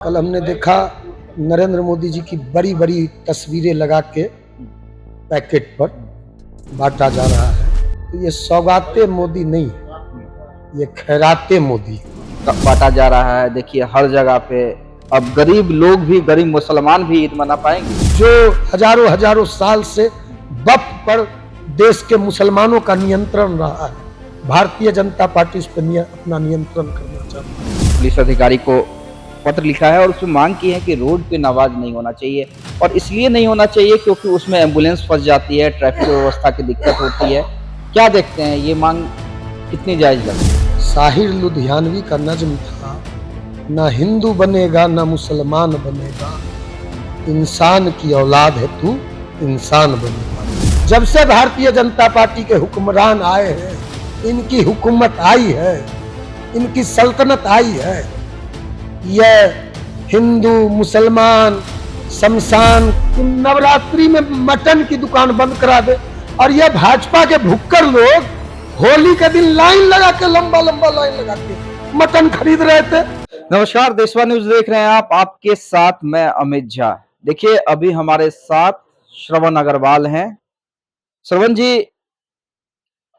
कल हमने देखा नरेंद्र मोदी जी की बड़ी बड़ी तस्वीरें लगा के पैकेट पर बांटा जा रहा है। तो ये सौगाते मोदी नहीं, ये खैराते मोदी बांटा जा रहा है। देखिए हर जगह पे अब गरीब लोग भी, गरीब मुसलमान भी ईद मना पाएंगे। जो हजारों हजारों साल से वक्फ पर देश के मुसलमानों का नियंत्रण रहा है, भारतीय जनता पार्टी उस पर अपना नियंत्रण करना चाहती है। पुलिस अधिकारी को पत्र लिखा है और उसमें मांग की है कि रोड पे नमाज नहीं होना चाहिए, और इसलिए नहीं होना चाहिए क्योंकि उसमें एम्बुलेंस फंस जाती है, ट्रैफिक व्यवस्था की दिक्कत होती है। क्या देखते हैं, ये मांग कितनी जायज लगती है? साहिर लुधियानवी का नज्म था, ना हिंदू बनेगा ना मुसलमान बनेगा, इंसान की औलाद है तू, इंसान बनेगा। जब से भारतीय जनता पार्टी के हुक्मरान आए हैं, इनकी हुकूमत आई है, इनकी सल्तनत आई है, यह हिंदू मुसलमान शमशान नवरात्रि में मटन की दुकान बंद करा दे। और यह भाजपा के भुक्कड़ लोग होली के दिन लाइन लगा के, लंबा लंबा लाइन लगा के मटन खरीद रहे थे। नमस्कार, देशवा न्यूज देख रहे हैं आप, आपके साथ मैं अमित झा। देखिए अभी हमारे साथ श्रवण अग्रवाल हैं। श्रवण जी,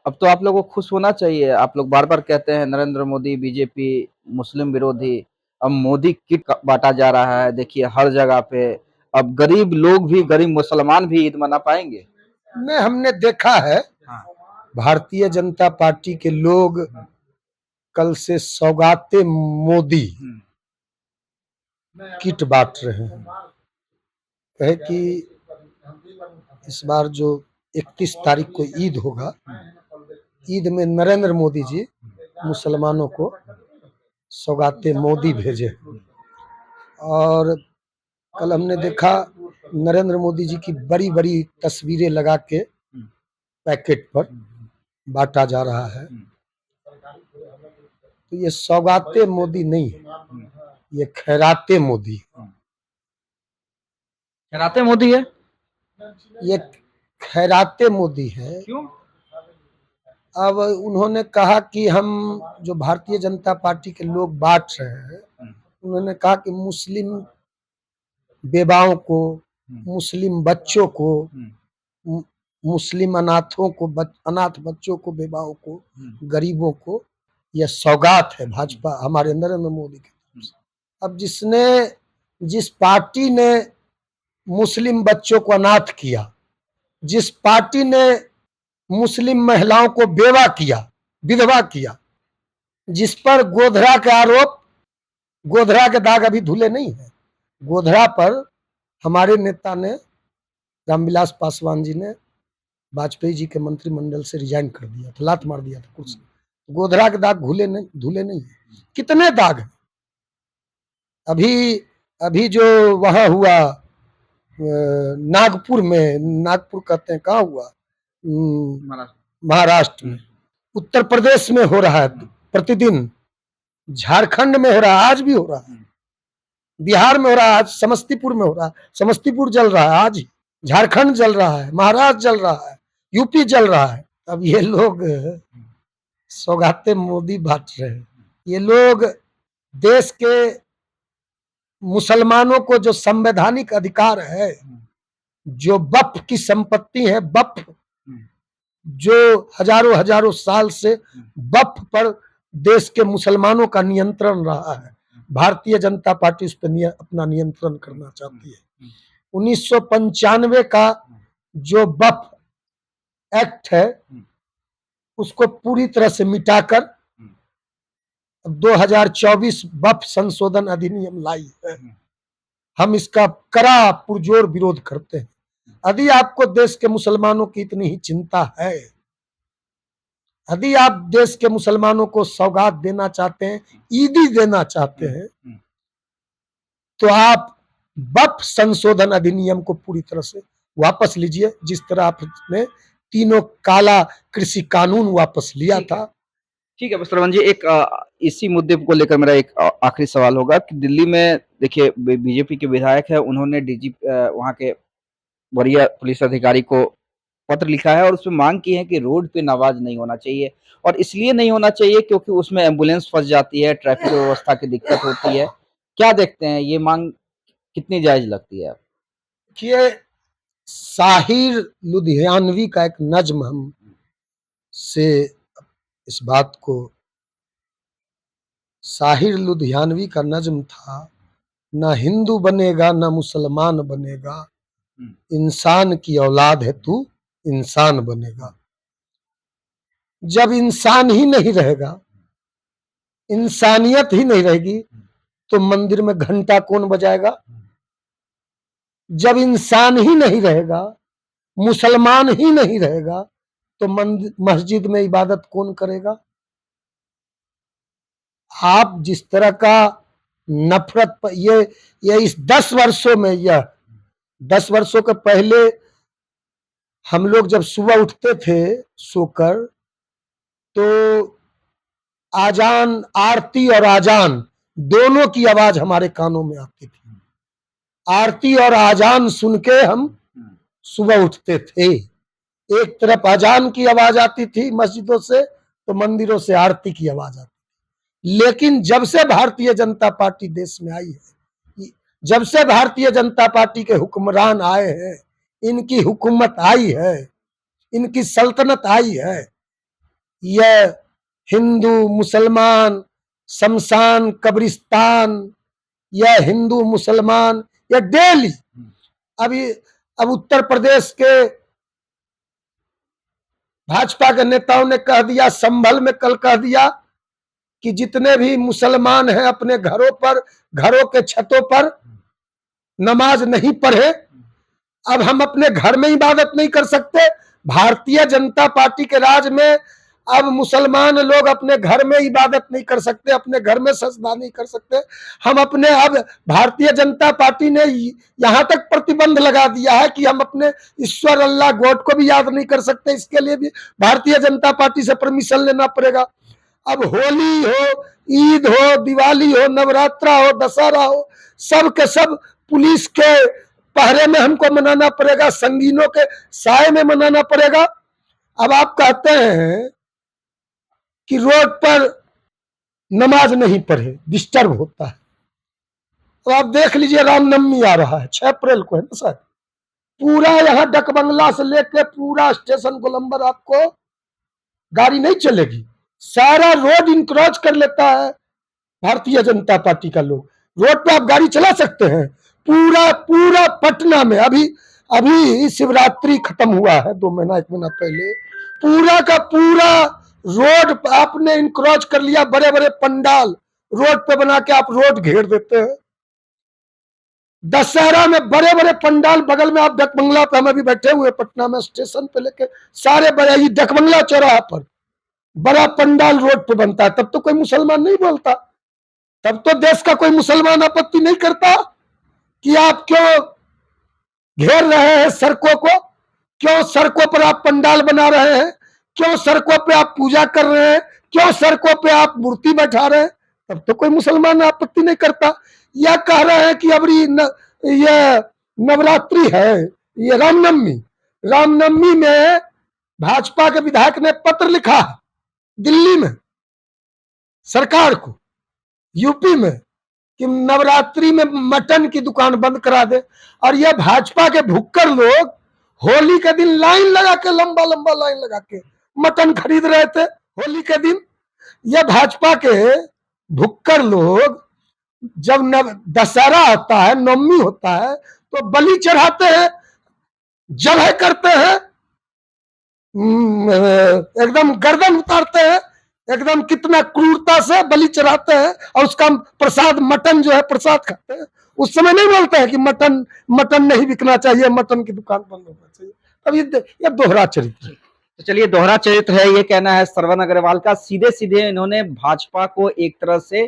अब तो आप लोगों को खुश होना चाहिए। आप लोग बार बार कहते हैं नरेंद्र मोदी बीजेपी मुस्लिम विरोधी, अब मोदी किट बांटा जा रहा है। देखिए हर जगह पे अब गरीब लोग भी, गरीब मुसलमान भी ईद मना पाएंगे। में हमने देखा है, भारतीय जनता पार्टी के लोग कल से सौगाते मोदी किट बांट रहे हैं। कहे कि इस बार जो 31 तारीख को ईद होगा, ईद में नरेंद्र मोदी जी मुसलमानों को सौगाते मोदी भेजे। और कल हमने देखा नरेंद्र मोदी जी की बड़ी बड़ी तस्वीरें लगा के पैकेट पर बांटा जा रहा है। तो ये सौगाते मोदी नहीं, ये खैराते मोदी। खैराते मोदी है, ये खैराते मोदी है। क्यों? अब उन्होंने कहा कि हम जो भारतीय जनता पार्टी के लोग बांट रहे हैं, उन्होंने कहा कि मुस्लिम बेवाओं को, मुस्लिम बच्चों को, मुस्लिम अनाथों को, अनाथ बच्चों को, बेवाओं को, गरीबों को यह सौगात है भाजपा हमारे नरेंद्र मोदी की तरफ से। अब जिस पार्टी ने मुस्लिम बच्चों को अनाथ किया, जिस पार्टी ने मुस्लिम महिलाओं को बेवा किया, विधवा किया, जिस पर गोधरा के आरोप, गोधरा के दाग अभी धुले नहीं है। गोधरा पर हमारे नेता ने, रामविलास पासवान जी ने वाजपेयी जी के मंत्रिमंडल से रिजाइन कर दिया था, लात मार दिया था कुर्सी। गोधरा के दाग धुले नहीं है। कितने दाग हैं? अभी जो वहां हुआ नागपुर में, नागपुर कहते हैं, कहाँ हुआ, महाराष्ट्र में, उत्तर प्रदेश में हो रहा है प्रतिदिन, झारखंड में हो रहा है, आज भी हो रहा है, बिहार में हो रहा है, आज समस्तीपुर में हो रहा है, समस्तीपुर जल रहा है, आज झारखंड जल रहा है, महाराष्ट्र जल रहा है, यूपी जल रहा है। अब ये लोग सौगाते मोदी बांट रहे हैं। ये लोग देश के मुसलमानों को जो संवैधानिक अधिकार है, जो वक्फ की संपत्ति है, वक्फ जो हजारों हजारों साल से वक्फ पर देश के मुसलमानों का नियंत्रण रहा है, भारतीय जनता पार्टी उस पर अपना नियंत्रण करना चाहती है। 1995 का जो वक्फ एक्ट है, उसको पूरी तरह से मिटाकर 2024 वक्फ संशोधन अधिनियम लाई है। हम इसका कड़ा पुरजोर विरोध करते हैं। यदि आपको देश के मुसलमानों की इतनी ही चिंता है, यदि आप देश के मुसलमानों को सौगात देना चाहते हैं, ईदी देना चाहते हैं, तो आप वक्फ संशोधन अधिनियम को पूरी तरह से वापस लीजिए, जिस तरह आपने तीनों काला कृषि कानून वापस लिया था। ठीक है श्रवण जी, एक इसी मुद्दे को लेकर मेरा एक आखिरी सवाल होगा कि दिल्ली में देखिए बीजेपी के विधायक है, उन्होंने वहां के वरीय पुलिस अधिकारी को पत्र लिखा है और उसमें मांग की है कि रोड पे नमाज नहीं होना चाहिए, और इसलिए नहीं होना चाहिए क्योंकि उसमें एम्बुलेंस फंस जाती है, ट्रैफिक व्यवस्था की दिक्कत होती है। क्या देखते हैं, ये मांग कितनी जायज लगती है आप? कि साहिर लुधियानवी का एक नज्म हम से इस बात को, साहिर लुधियानवी का नज्म था, ना हिंदू बनेगा ना मुसलमान बनेगा, इंसान की औलाद है तू, इंसान बनेगा। जब इंसान ही नहीं रहेगा, इंसानियत ही नहीं रहेगी, तो मंदिर में घंटा कौन बजाएगा? जब इंसान ही नहीं रहेगा, मुसलमान ही नहीं रहेगा, तो मंदिर मस्जिद में इबादत कौन करेगा? आप जिस तरह का नफरत पर ये इस 10 वर्षों में, यह 10 वर्षों के पहले हम लोग जब सुबह उठते थे सोकर, तो आजान, आरती और आजान दोनों की आवाज हमारे कानों में आती थी। आरती और आजान सुन के हम सुबह उठते थे। एक तरफ अजान की आवाज आती थी मस्जिदों से, तो मंदिरों से आरती की आवाज आती। लेकिन जब से भारतीय जनता पार्टी देश में आई है, जब से भारतीय जनता पार्टी के हुक्मरान आए हैं, इनकी हुकूमत आई है, इनकी सल्तनत आई है, यह हिंदू मुसलमान शमशान कब्रिस्तान, यह हिंदू मुसलमान, यह डेली अभी अब उत्तर प्रदेश के भाजपा के नेताओं ने कह दिया, संभल में कल कह दिया कि जितने भी मुसलमान हैं अपने घरों पर, घरों के छतों पर नमाज नहीं पढ़े। अब हम अपने घर में इबादत नहीं कर सकते। भारतीय जनता पार्टी के राज में अब मुसलमान लोग अपने घर में इबादत नहीं कर सकते, अपने घर में सजदा नहीं कर सकते। हम अपने, अब भारतीय जनता पार्टी ने यहां तक प्रतिबंध लगा दिया है कि हम अपने ईश्वर अल्लाह गॉड को भी याद नहीं कर सकते। इसके लिए भी भारतीय जनता पार्टी से परमिशन लेना पड़ेगा। अब होली हो, ईद हो, दिवाली हो, नवरात्रा हो, दशहरा हो, सब के सब पुलिस के पहरे में हमको मनाना पड़ेगा, संगीनों के साए में मनाना पड़ेगा। अब आप कहते हैं कि रोड पर नमाज नहीं पढ़े, डिस्टर्ब होता है। तो आप देख लीजिए, रामनवमी आ रहा है 6 अप्रैल को, है ना सर? पूरा यहाँ डकबंगला से लेके पूरा स्टेशन गोलंबर आपको गाड़ी नहीं चलेगी। सारा रोड इंक्रोच कर लेता है भारतीय जनता पार्टी का लोग। रोड पे आप गाड़ी चला सकते हैं। पूरा पूरा पटना में अभी शिवरात्रि खत्म हुआ है 2 महीना 1 महीना पहले, पूरा का पूरा रोड आपने इंक्रोच कर लिया। बड़े बड़े पंडाल रोड पे बना के आप रोड घेर देते हैं। दशहरा में बड़े बड़े पंडाल, बगल में आप डकबंगला पे, हम अभी बैठे हुए पटना में स्टेशन पे लेके, सारे बड़े डकबंगला चौराहा पर बड़ा पंडाल रोड पे बनता है। तब तो कोई मुसलमान नहीं बोलता, तब तो देश का कोई मुसलमान आपत्ति नहीं करता कि आप क्यों घेर रहे हैं सड़कों को, क्यों सड़कों पर आप पंडाल बना रहे हैं, क्यों सड़कों पे आप पूजा कर रहे हैं, क्यों सड़कों पे आप मूर्ति बैठा रहे हैं। तब तो कोई मुसलमान आपत्ति नहीं करता। यह कह रहे हैं कि अब ये नवरात्रि है, ये रामनवमी, रामनवमी में भाजपा के विधायक ने पत्र लिखा दिल्ली में सरकार को, यूपी में, कि नवरात्रि में मटन की दुकान बंद करा दे। और ये भाजपा के भुक्कड़ लोग होली के दिन लाइन लगा के, लंबा लंबा लाइन लगा के मटन खरीद रहे थे होली के दिन। ये भाजपा के भुक्कड़ लोग जब दशहरा आता है, नवमी होता है, तो बलि चढ़ाते हैं, जबह करते हैं, एकदम गर्दन उतारते हैं, एकदम कितना क्रूरता से बलि चढ़ाते हैं, और उसका प्रसाद मटन जो है प्रसाद खाते हैं। उस समय नहीं बोलते हैं कि मटन नहीं बिकना चाहिए, मटन की दुकान बंद होना चाहिए। अब ये दोहरा चरित्र है। तो चलिए, दोहरा चरित्र है, ये कहना है श्रवण अग्रवाल का। सीधे सीधे इन्होंने भाजपा को एक तरह से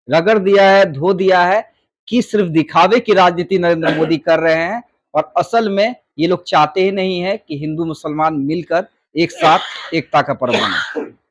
रगड़ दिया है, धो दिया है कि सिर्फ दिखावे की राजनीति नरेंद्र मोदी कर रहे हैं, और असल में ये लोग चाहते ही नहीं है कि हिंदू मुसलमान मिलकर एक साथ एकता का पर्व मनाएं।